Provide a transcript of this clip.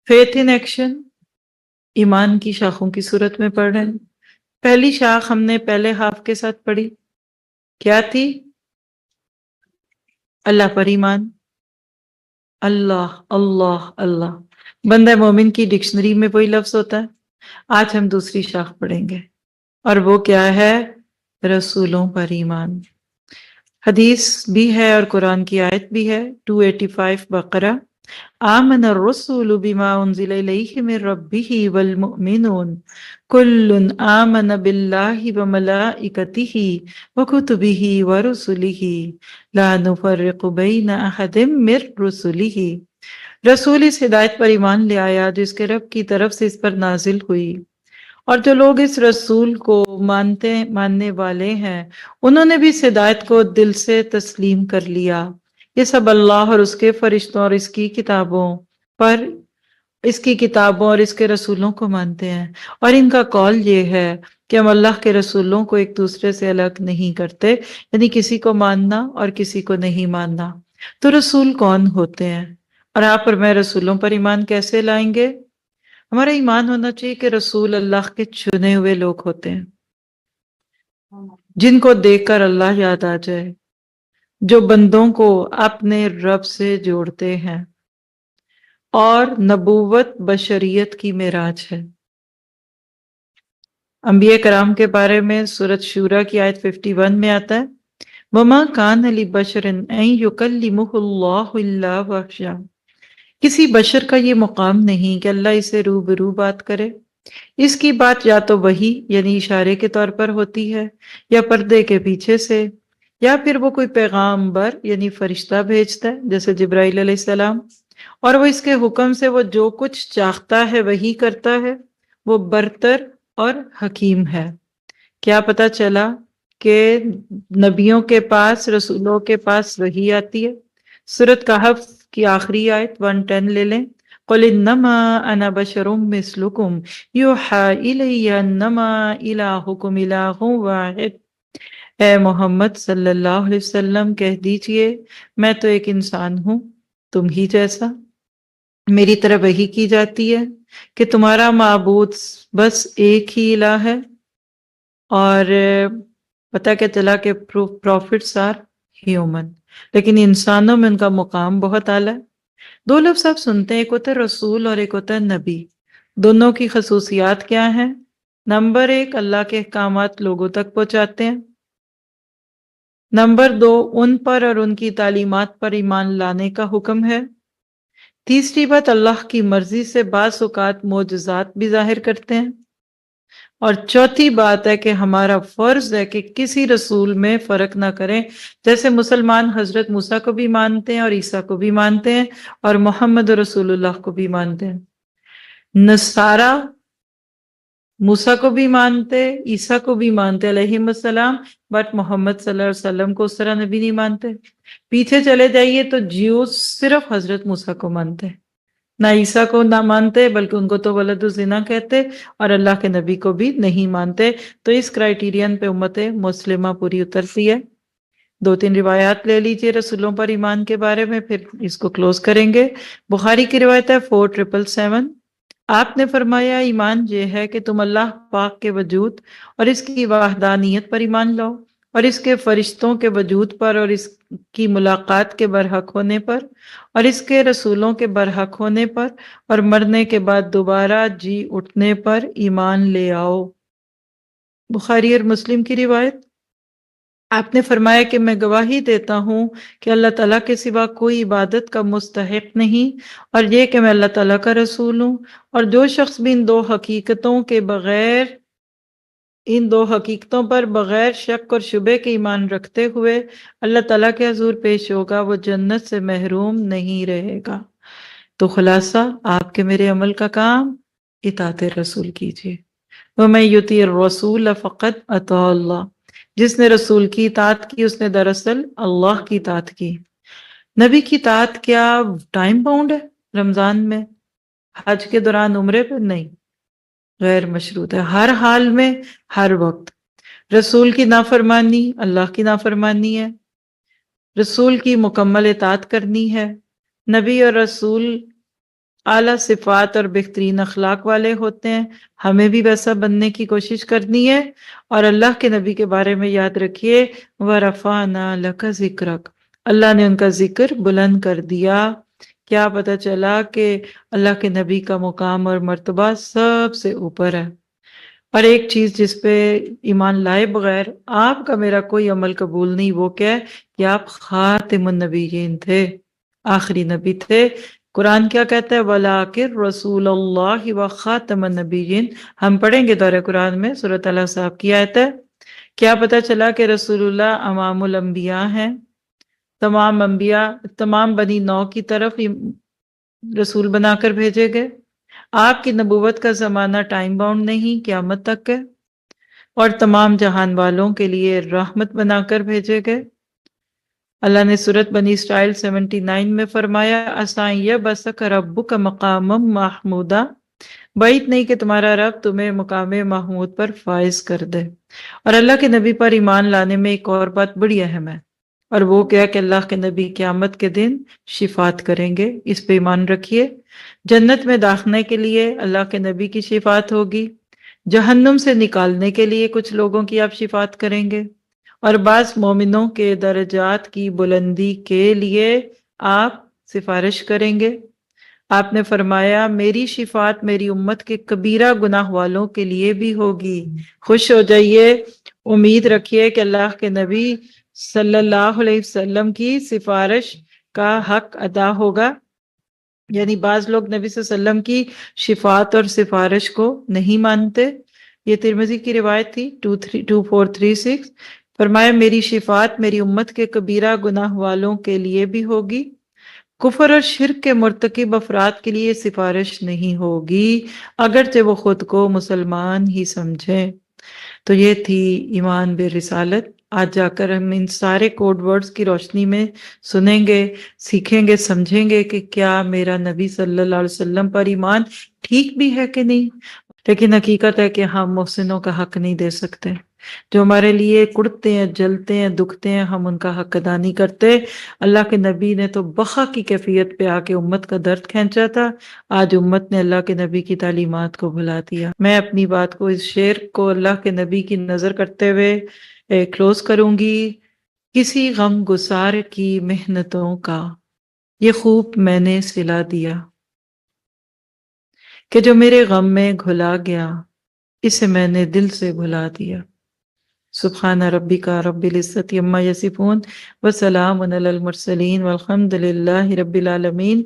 Faith in action ایمان کی شاخوں کی صورت میں پڑھ رہے ہیں۔ پہلی شاخ ہم نے پہلے ہاف کے ساتھ پڑھی، کیا تھی؟ اللہ پر ایمان۔ اللہ اللہ اللہ بندہ مومن کی ڈکشنری میں وہی لفظ ہوتا ہے۔ آج ہم دوسری شاخ پڑھیں گے، اور وہ کیا ہے؟ رسولوں پر ایمان۔ حدیث بھی ہے اور قرآن کی آیت بھی ہے، 285 بقرہ۔ آمن الرسول بما انزل الیہ من ربہ والمؤمنون کل آمن باللہ وملائکتہ وکتبہ ورسلہ لا نفرق بین احد من رسلہ۔ رسول اس ہدایت پر ایمان لے آیا جو اس کے رب کی طرف سے اس پر نازل ہوئی، اور جو لوگ اس رسول کو ماننے والے ہیں انہوں نے بھی اس ہدایت کو دل سے تسلیم کر لیا۔ یہ سب اللہ اور اس کے فرشتوں اور اس کی کتابوں اور اس کے رسولوں کو مانتے ہیں، اور ان کا قول یہ ہے کہ ہم اللہ کے رسولوں کو ایک دوسرے سے الگ نہیں کرتے، یعنی کسی کو ماننا اور کسی کو نہیں ماننا۔ تو رسول کون ہوتے ہیں، اور آپ اور میں رسولوں پر ایمان کیسے لائیں گے؟ ہمارا ایمان ہونا چاہیے کہ رسول اللہ کے چنے ہوئے لوگ ہوتے ہیں، جن کو دیکھ کر اللہ یاد آ جائے، جو بندوں کو اپنے رب سے جوڑتے ہیں، اور نبوت بشریت کی معراج ہے۔ انبیاء کرام کے بارے میں سورۃ شورى کی آیت 51 میں آتا ہے وَمَا كَانَ لِبَشَرٍ أَن يُكَلِّمَهُ اللَّهُ إِلَّا وَحْيًا۔ کسی بشر کا یہ مقام نہیں کہ اللہ اسے روبرو بات کرے۔ اس کی بات یا تو وحی یعنی اشارے کے طور پر ہوتی ہے، یا پردے کے پیچھے سے، یا پھر وہ کوئی پیغامبر یعنی فرشتہ بھیجتا ہے جیسے جبرائیل علیہ السلام، اور وہ اس کے حکم سے وہ جو کچھ چاہتا ہے وہی کرتا ہے۔ وہ برتر اور حکیم ہے۔ کیا پتہ چلا کہ نبیوں کے پاس، رسولوں کے پاس وحی آتی ہے۔ سورۃ کہف کی آخری آیت 110 لے لیں، قُلْ إِنَّمَا أَنَا بَشَرٌ مِثْلُكُمْ يُوحَىٰ إِلَيَّ أَنَّمَا إِلَٰهُكُمْ إِلَٰهٌ وَاحِدٌ۔ اے محمد صلی اللہ علیہ وسلم کہہ دیجئے میں تو ایک انسان ہوں تم ہی جیسا، میری طرف وحی کی جاتی ہے کہ تمہارا معبود بس ایک ہی الہ ہے۔ اور پتہ کیا چلا کہ پروفٹس آر ہیومن، لیکن انسانوں میں ان کا مقام بہت اعلیٰ ہے۔ دو لفظ آپ سنتے ہیں، ایک ہوتا ہے رسول اور ایک ہوتا ہے نبی۔ دونوں کی خصوصیات کیا ہیں؟ نمبر 1، اللہ کے احکامات لوگوں تک پہنچاتے ہیں۔ نمبر 2، ان پر اور ان کی تعلیمات پر ایمان لانے کا حکم ہے۔ تیسری بات، اللہ کی مرضی سے بعض اوقات معجزات بھی ظاہر کرتے ہیں۔ اور چوتھی بات ہے کہ ہمارا فرض ہے کہ کسی رسول میں فرق نہ کریں، جیسے مسلمان حضرت موسیٰ کو بھی مانتے ہیں اور عیسیٰ کو بھی مانتے ہیں اور محمد رسول اللہ کو بھی مانتے ہیں۔ نصارہ موسیٰ کو بھی مانتے، عیسیٰ کو بھی مانتے علیہم السلام، بٹ محمد صلی اللہ علیہ وسلم کو اس طرح نبی نہیں مانتے۔ پیچھے چلے جائیے تو جیوز صرف حضرت موسیٰ کو مانتے، نہ عیسیٰ کو نہ مانتے، بلکہ ان کو تو ولد الزنا کہتے، اور اللہ کے نبی کو بھی نہیں مانتے۔ تو اس کرائیٹیرین پہ امت مسلمہ پوری اترتی ہے۔ 2-3 روایات لے لیجئے رسولوں پر ایمان کے بارے میں، پھر اس کو کلوز کریں گے۔ بخاری کی روایت ہے 4777، آپ نے فرمایا ایمان یہ ہے کہ تم اللہ پاک کے وجود اور اس کی وحدانیت پر ایمان لاؤ، اور اس کے فرشتوں کے وجود پر اور اس کی ملاقات کے برحق ہونے پر، اور اس کے رسولوں کے برحق ہونے پر، اور مرنے کے بعد دوبارہ جی اٹھنے پر ایمان لے آؤ۔ بخاری اور مسلم کی روایت، آپ نے فرمایا کہ میں گواہی دیتا ہوں کہ اللہ تعالیٰ کے سوا کوئی عبادت کا مستحق نہیں، اور یہ کہ میں اللہ تعالیٰ کا رسول ہوں، اور جو شخص بھی ان دو حقیقتوں پر بغیر شک اور شبے کے ایمان رکھتے ہوئے اللہ تعالیٰ کے حضور پیش ہوگا، وہ جنت سے محروم نہیں رہے گا۔ تو خلاصہ آپ کے میرے عمل کا کام، اطاعت رسول کیجیے۔ وَمَن يُطِعِ الرَّسُولَ فَقَدْ أَطَاعَ اللَّهَ، جس نے رسول کی اطاعت کی اس نے دراصل اللہ کی اطاعت کی۔ نبی کی اطاعت کیا ٹائم باؤنڈ ہے؟ رمضان میں، حج کے دوران، عمرے پہ؟ نہیں، غیر مشروط ہے، ہر حال میں، ہر وقت۔ رسول کی نافرمانی اللہ کی نافرمانی ہے، رسول کی مکمل اطاعت کرنی ہے۔ نبی اور رسول اعلیٰ صفات اور بہترین اخلاق والے ہوتے ہیں، ہمیں بھی ویسا بننے کی کوشش کرنی ہے۔ اور اللہ کے نبی کے بارے میں یاد رکھیے وَرَفَعْنَا لَكَ ذِكْرَكَ، اللہ نے ان کا ذکر بلند کر دیا۔ کیا پتہ چلا کہ اللہ کے نبی کا مقام اور مرتبہ سب سے اوپر ہے۔ اور ایک چیز جس پہ ایمان لائے بغیر آپ کا میرا کوئی عمل قبول نہیں، وہ کیا ہے کہ آپ خاتم النبیین تھے، آخری نبی تھے۔ قرآن کیا کہتا ہے وَلَٰكِن رسول اللہ وخاتم النبیین، ہم پڑھیں گے دورہ قرآن میں سورۃ الاحزاب کی آیت ہے۔ کیا پتہ چلا کہ رسول اللہ امام الانبیاء ہیں، تمام انبیاء، تمام بنی نوح کی طرف رسول بنا کر بھیجے گئے۔ آپ کی نبوت کا زمانہ ٹائم باؤنڈ نہیں، قیامت تک ہے، اور تمام جہان والوں کے لیے رحمت بنا کر بھیجے گئے۔ اللہ نے سورۃ بنی اسرائیل 79 میں فرمایا عَسَىٰ أَن يَبْعَثَكَ رَبُّكَ مَقَامًا مَحْمُودًا، بعید نہیں کہ تمہارا رب تمہیں مقام محمود پر فائز کر دے۔ اور اللہ کے نبی پر ایمان لانے میں ایک اور بات بڑی اہم ہے، اور وہ کیا کہ اللہ کے نبی قیامت کے دن شفاعت کریں گے، اس پہ ایمان رکھیے۔ جنت میں داخلے کے لیے اللہ کے نبی کی شفاعت ہوگی، جہنم سے نکالنے کے لیے کچھ لوگوں کی آپ شفاعت کریں گے، اور بعض مومنوں کے درجات کی بلندی کے لیے آپ سفارش کریں گے۔ آپ نے فرمایا میری شفاعت میری امت کے کبیرہ گناہ والوں کے لیے بھی ہوگی۔ خوش ہو جائیے، امید رکھیے کہ اللہ کے نبی صلی اللہ علیہ وسلم کی سفارش کا حق ادا ہوگا۔ یعنی بعض لوگ نبی صلی اللہ علیہ وسلم کی شفاعت اور سفارش کو نہیں مانتے۔ یہ ترمذی کی روایت تھی 2436، فرمایا میری شفاعت میری امت کے کبیرہ گناہ والوں کے لیے بھی ہوگی، کفر اور شرک کے مرتکب افراد کے لیے سفارش نہیں ہوگی، اگرچہ وہ خود کو مسلمان ہی سمجھیں۔ تو یہ تھی ایمان بالرسالت۔ آج جا کر ہم ان سارے کوڈ ورڈز کی روشنی میں سنیں گے، سیکھیں گے، سمجھیں گے کہ کیا میرا نبی صلی اللہ علیہ وسلم پر ایمان ٹھیک بھی ہے کہ نہیں۔ لیکن حقیقت ہے کہ ہم محسنوں کا حق نہیں دے سکتے، جو ہمارے لیے کڑتے ہیں، جلتے ہیں، دکھتے ہیں، ہم ان کا حق ادا نہیں کرتے۔ اللہ کے نبی نے تو بقا کی کیفیت پہ آ کے امت کا درد کھینچا تھا، آج امت نے اللہ کے نبی کی تعلیمات کو بھلا دیا۔ میں اپنی بات کو اس شعر کو اللہ کے نبی کی نظر کرتے ہوئے کلوز کروں گی۔ کسی غم گسار کی محنتوں کا یہ خوب میں نے سلا دیا، کہ جو میرے غم میں گھلا گیا اسے میں نے دل سے بھلا دیا۔ سبحان ربک رب العزت عما یصفون وسلام علی المرسلین والحمد للہ رب العالمین۔